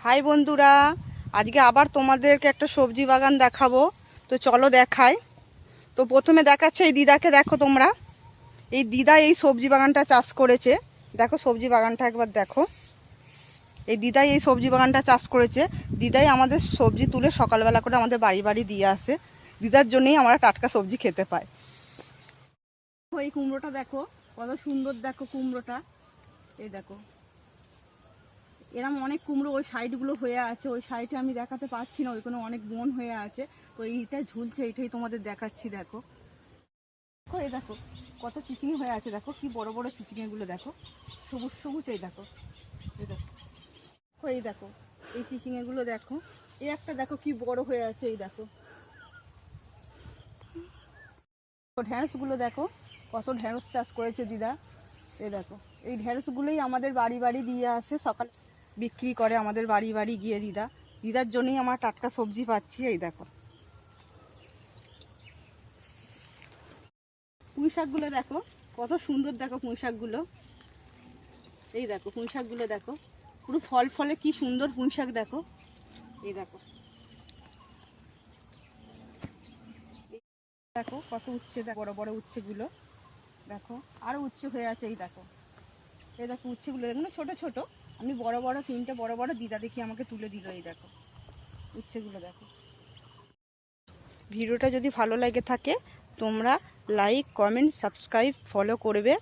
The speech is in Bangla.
হাই বন্ধুরা, আজকে আবার তোমাদেরকে একটা সবজি বাগান দেখাবো। তো চলো দেখাই। তো প্রথমে দেখাচ্ছে এই দিদাকে। দেখো তোমরা, এই দিদা এই সবজি বাগানটা চাষ করেছে। দেখো সবজি বাগানটা একবার দেখো। এই দিদাই এই সবজি বাগানটা চাষ করেছে। দিদাই আমাদের সবজি তুলে সকালবেলা করে আমাদের বাড়ি বাড়ি দিয়ে আসে। দিদার জন্যই আমরা টাটকা সবজি খেতে পাই। এই কুমড়োটা দেখো কত সুন্দর, দেখো কুমড়োটা। এই দেখো এরম অনেক কুমড়ো ওই সাইডগুলো হয়ে আছে, ওই সাইডে আমি দেখাতে পারছি না, ওইখানে অনেক বন হয়ে আছে। তো এইটা ঝুলছে, এইটাই তোমাদের দেখাচ্ছি। দেখো এই দেখো কত চিচিঙে হয়ে আছে, দেখো কি বড় বড় চিচিঙেগুলো, দেখো সবুজ সবুজ। এই দেখো, এই দেখো, এই দেখো এই চিচিঙেগুলো দেখো। এই একটা দেখো কি বড় হয়ে আছে, এই দেখো। ঢেঁড়সগুলো দেখো কত ঢেঁড়স চাষ করেছে দিদা। এই দেখো এই ঢেঁড়সগুলোই আমাদের বাড়ি বাড়ি দিয়ে আসে, সকাল বিক্রি করে আমাদের বাড়ি বাড়ি গিয়ে। দিদার জন্যই আমার টাটকা সবজি পাচ্ছি। এই দেখো পুঁই শাকগুলো দেখো কত সুন্দর, দেখো পুঁই শাকগুলো। এই দেখো পুঁই শাকগুলো দেখো, পুরো ফল ফলে কি সুন্দর পুঁই শাক দেখো। এই দেখো, দেখো কত উচ্ছে, বড় বড় উচ্ছেগুলো দেখো, আরো উচ্ছে হয়ে আছে। এই দেখো, এই দেখো উচ্ছেগুলো, এগুলো ছোট ছোট। আমি বড় বড় তিনটে বড় বড় দিদা দেখি আমাকে তুলে দিল। এই দেখো উচ্ছেগুলো দেখো। ভিডিওটা যদি ভালো লাগে থাকে তোমরা লাইক, কমেন্ট, সাবস্ক্রাইব, ফলো করবে।